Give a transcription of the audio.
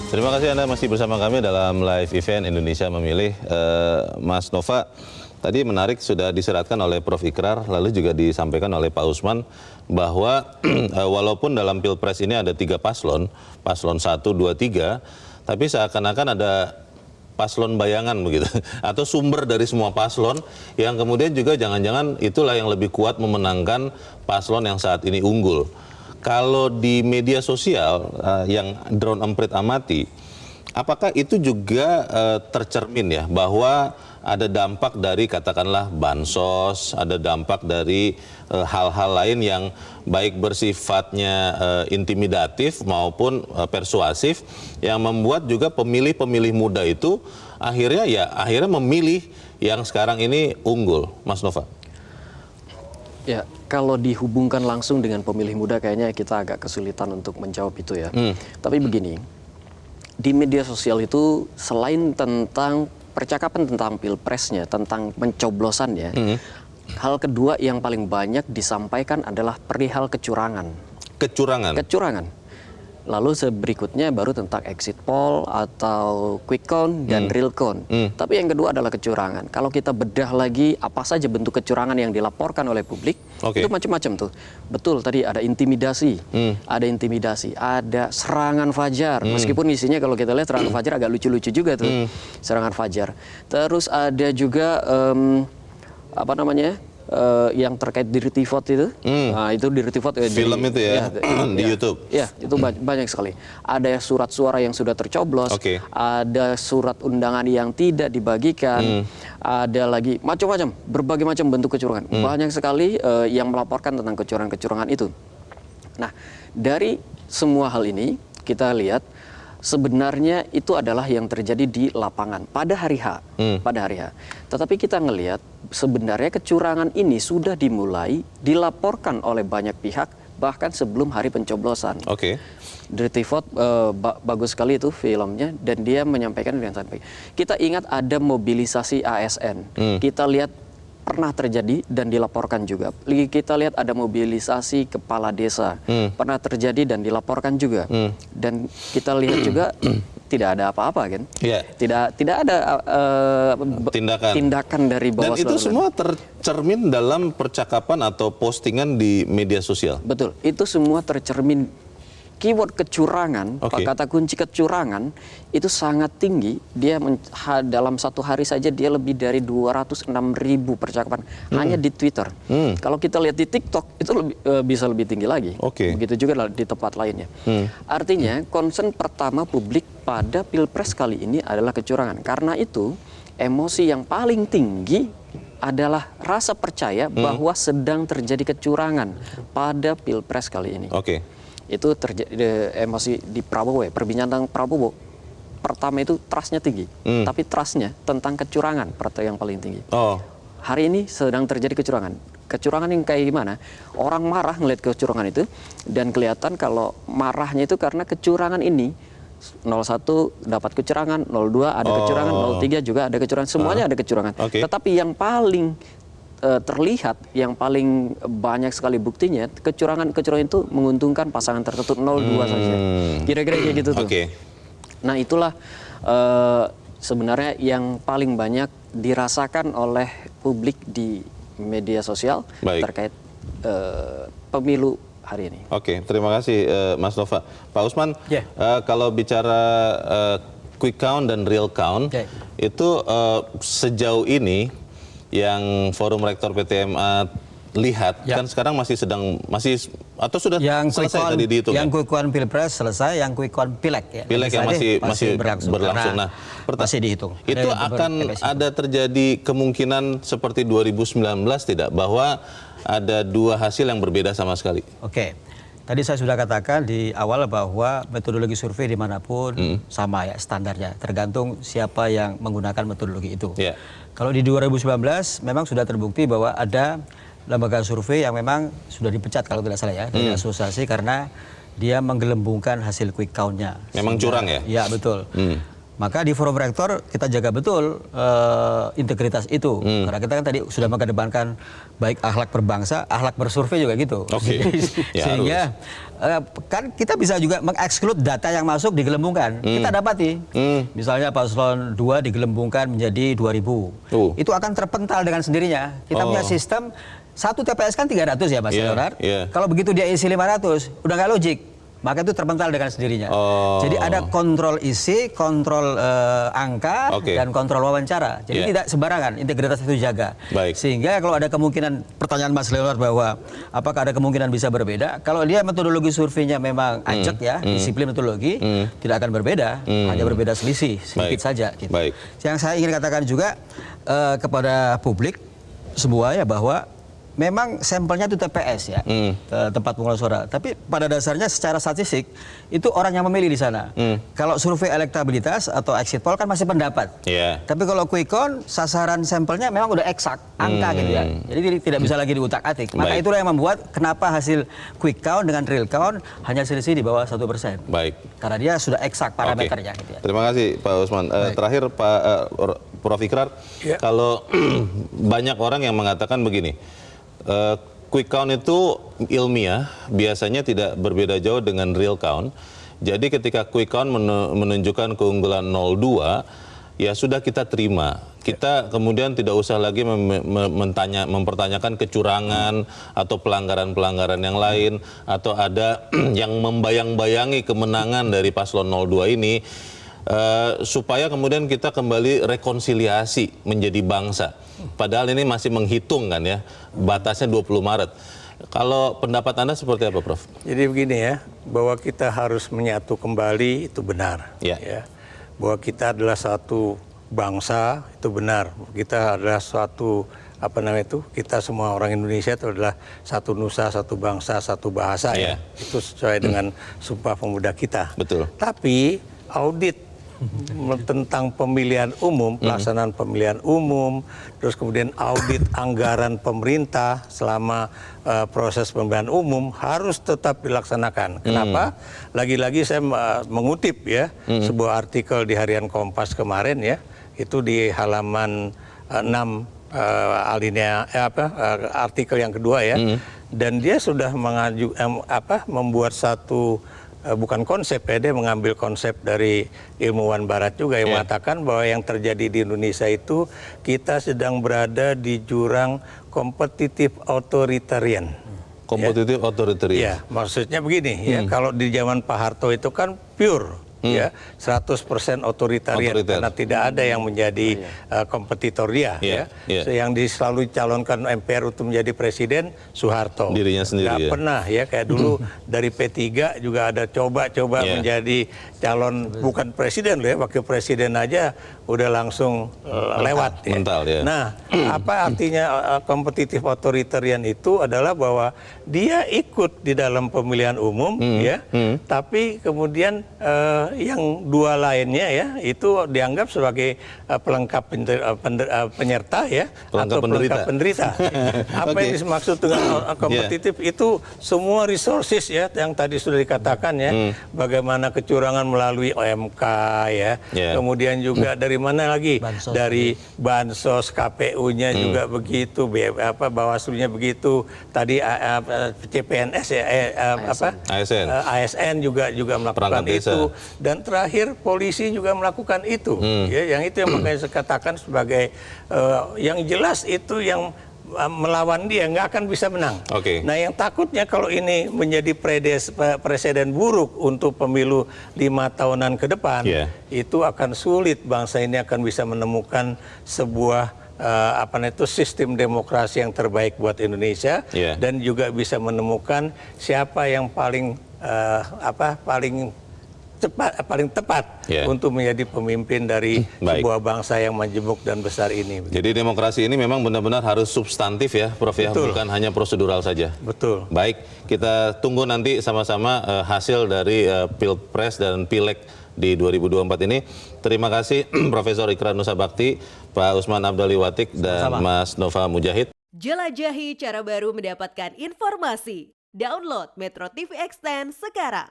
Terima kasih Anda masih bersama kami dalam live event Indonesia Memilih. Mas Nova, tadi menarik sudah diseratkan oleh Prof. Ikrar, lalu juga disampaikan oleh Pak Usman bahwa walaupun dalam Pilpres ini ada 3 paslon, paslon 1, 2, 3, tapi seakan-akan ada paslon bayangan begitu, atau sumber dari semua paslon yang kemudian juga jangan-jangan itulah yang lebih kuat memenangkan paslon yang saat ini unggul. Kalau di media sosial yang drone emprit amati, apakah itu juga tercermin ya bahwa ada dampak dari katakanlah bansos, ada dampak dari hal-hal lain yang baik bersifatnya intimidatif maupun persuasif yang membuat juga pemilih-pemilih muda itu akhirnya memilih yang sekarang ini unggul, Mas Nova? Ya, kalau dihubungkan langsung dengan pemilih muda kayaknya kita agak kesulitan untuk menjawab itu ya. Tapi begini, di media sosial itu selain tentang percakapan tentang pilpresnya, tentang pencoblosannya, hal kedua yang paling banyak disampaikan adalah perihal kecurangan. Kecurangan. Lalu berikutnya baru tentang exit poll atau quick count dan real count. Tapi yang kedua adalah kecurangan. Kalau kita bedah lagi apa saja bentuk kecurangan yang dilaporkan oleh publik, itu macam-macam tuh. Betul, tadi ada intimidasi, ada serangan fajar. Meskipun isinya kalau kita lihat serangan fajar agak lucu-lucu juga tuh, serangan fajar. Terus ada juga yang terkait Dirty Vote itu, nah itu Dirty Vote film itu ya, di YouTube. Ya, itu banyak sekali. Ada surat suara yang sudah tercoblos, ada surat undangan yang tidak dibagikan, ada lagi macam-macam, berbagai macam bentuk kecurangan. Banyak sekali yang melaporkan tentang kecurangan-kecurangan itu. Nah, dari semua hal ini kita lihat sebenarnya itu adalah yang terjadi di lapangan pada hari H. Tetapi kita ngelihat sebenarnya kecurangan ini sudah dimulai dilaporkan oleh banyak pihak bahkan sebelum hari pencoblosan. Dirty Vote bagus sekali itu filmnya dan dia menyampaikan dengan sangat baik. Kita ingat ada mobilisasi ASN. Kita lihat pernah terjadi dan dilaporkan juga. Kita lihat ada mobilisasi kepala desa, pernah terjadi dan dilaporkan juga. Dan kita lihat juga tidak ada apa-apa kan? Tidak ada tindakan dari bawah. Dan itu semua tercermin dalam percakapan atau postingan di media sosial. Betul, itu semua tercermin. Keyword kecurangan, kata kunci kecurangan itu sangat tinggi. Dia dalam satu hari saja dia lebih dari 206.000 percakapan hanya di Twitter. Kalau kita lihat di TikTok itu bisa lebih tinggi lagi. Begitu juga di tempat lainnya. Artinya concern pertama publik pada Pilpres kali ini adalah kecurangan. Karena itu emosi yang paling tinggi adalah rasa percaya bahwa sedang terjadi kecurangan pada Pilpres kali ini. Itu terjadi emosi di Prabowo ya, perbincangan tentang Prabowo pertama itu trustnya tinggi, tapi trustnya tentang kecurangan yang paling tinggi. Hari ini sedang terjadi kecurangan yang kayak gimana? Orang marah ngeliat kecurangan itu dan kelihatan kalau marahnya itu karena kecurangan ini 01 dapat kecurangan, 02 ada kecurangan, 03 juga ada kecurangan, semuanya ada kecurangan. Tetapi yang paling terlihat, yang paling banyak sekali buktinya, kecurangan itu menguntungkan pasangan tertentu 02 saja. Kira-kira kayak gitu tuh. Nah itulah sebenarnya yang paling banyak dirasakan oleh publik di media sosial terkait pemilu hari ini. Terima kasih Mas Nova. Pak Usman, kalau bicara quick count dan real count, itu sejauh ini yang Forum Rektor PTMA lihat kan sekarang masih atau sudah selesai tadi dihitung? Yang quick count Pilpres selesai, yang quick count Pileg ya. Pileg yang masih berlangsung. Nah, masih dihitung. Itu akan ada terjadi kemungkinan seperti 2019 tidak, bahwa ada 2 hasil yang berbeda sama sekali? Tadi saya sudah katakan di awal bahwa metodologi survei dimanapun sama ya standarnya, tergantung siapa yang menggunakan metodologi itu. Kalau di 2019 memang sudah terbukti bahwa ada lembaga survei yang memang sudah dipecat kalau tidak salah ya dari asosiasi karena dia menggelembungkan hasil quick count-nya. Memang curang ya? Ya betul. Maka di forum rektor kita jaga betul integritas itu. Karena kita kan tadi sudah mengedepankan baik akhlak berbangsa, akhlak bersurvei juga gitu. Oke. Ya, Sehingga kan kita bisa juga mengeksklud data yang masuk digelembungkan. Kita dapati. Misalnya paslon 2 digelembungkan menjadi 2000. Itu akan terpental dengan sendirinya. Kita punya sistem satu TPS kan 300 ya Mas Leonard. Kalau begitu dia isi 500, udah nggak logik. Maka itu terpental dengan sendirinya. Jadi ada kontrol isi, kontrol angka, dan kontrol wawancara. Jadi tidak sembarangan, integritas itu jaga. Sehingga kalau ada kemungkinan, pertanyaan Mas Leonard bahwa apakah ada kemungkinan bisa berbeda, kalau dia metodologi surveinya memang ajak ya, disiplin metodologi, tidak akan berbeda, hanya berbeda selisih, sedikit saja. Gitu. Yang saya ingin katakan juga kepada publik semua ya bahwa memang sampelnya itu TPS ya, tempat pengumuman suara. Tapi pada dasarnya secara statistik itu orang yang memilih di sana. Kalau survei elektabilitas atau exit poll kan masih pendapat. Tapi kalau quick count sasaran sampelnya memang udah eksak angka gitu ya. Jadi tidak bisa lagi diutak-atik. Maka itulah yang membuat kenapa hasil quick count dengan real count hanya selisih di bawah 1%. Karena dia sudah eksak parameternya. Gitu ya. Terima kasih Pak Usman. Terakhir Pak Prof Ikrar, kalau banyak orang yang mengatakan begini. Quick count itu ilmiah, biasanya tidak berbeda jauh dengan real count. Jadi ketika quick count menunjukkan keunggulan 02, ya sudah kita terima. Kita kemudian tidak usah lagi mempertanyakan kecurangan atau pelanggaran-pelanggaran yang lain, atau ada yang membayang-bayangi kemenangan dari paslon 02 ini, supaya kemudian kita kembali rekonsiliasi menjadi bangsa. Padahal ini masih menghitung kan ya, batasnya 20 Maret. Kalau pendapat Anda seperti apa, Prof? Jadi begini ya, bahwa kita harus menyatu kembali itu benar. Ya. Bahwa kita adalah satu bangsa itu benar. Kita adalah suatu kita semua orang Indonesia itu adalah satu nusa, satu bangsa, satu bahasa ya. Itu sesuai dengan Sumpah Pemuda kita. Betul. Tapi audit tentang pemilihan umum, pelaksanaan pemilihan umum, terus kemudian audit anggaran pemerintah selama proses pemilihan umum harus tetap dilaksanakan. Kenapa? Lagi-lagi saya mengutip ya sebuah artikel di Harian Kompas kemarin ya, itu di halaman 6 alinea artikel yang kedua ya, dan dia sudah membuat satu bukan konsep ya, dia mengambil konsep dari ilmuwan barat juga yang mengatakan bahwa yang terjadi di Indonesia itu kita sedang berada di jurang kompetitif authoritarian. Kompetitif authoritarian. Ya, maksudnya begini ya, kalau di zaman Pak Harto itu kan pure ya, 100% otoritarian karena tidak ada yang menjadi kompetitor dia ya. Yang selalu dicalonkan MPR untuk menjadi presiden Soeharto. Dirinya sendiri. Nggak pernah ya, kayak dulu dari P3 juga ada coba-coba menjadi calon bukan presiden loh ya, wakil presiden aja udah langsung lewat ya. Mental, ya. Nah, apa artinya kompetitif otoritarian itu adalah bahwa dia ikut di dalam pemilihan umum ya, tapi kemudian yang dua lainnya ya itu dianggap sebagai pelengkap penyerta ya, atau pelengkap penderita. Apa yang dimaksud dengan kompetitif itu semua resources ya yang tadi sudah dikatakan ya, bagaimana kecurangan melalui OMK ya, kemudian juga dari mana lagi, bansos, dari bansos, KPU-nya juga begitu, Bawaslu-nya begitu, tadi CPNS ya, ASN juga melakukan itu. Dan terakhir polisi juga melakukan itu, ya, yang itu yang makanya saya katakan sebagai yang jelas itu yang melawan dia nggak akan bisa menang. Nah, yang takutnya kalau ini menjadi presiden buruk untuk pemilu 5 tahunan ke depan, itu akan sulit bangsa ini akan bisa menemukan sebuah sistem demokrasi yang terbaik buat Indonesia, dan juga bisa menemukan siapa yang paling tepat untuk menjadi pemimpin dari sebuah bangsa yang majemuk dan besar ini. Jadi demokrasi ini memang benar-benar harus substantif ya, Prof, ya, bukan hanya prosedural saja. Betul. Baik, kita tunggu nanti sama-sama hasil dari Pilpres dan Pileg di 2024 ini. Terima kasih Profesor Ikrar Nusa Bakti, Pak Usman Abdali Watik, dan Mas Nova Mujahid. Jelajahi cara baru mendapatkan informasi. Download Metro TV Extend sekarang.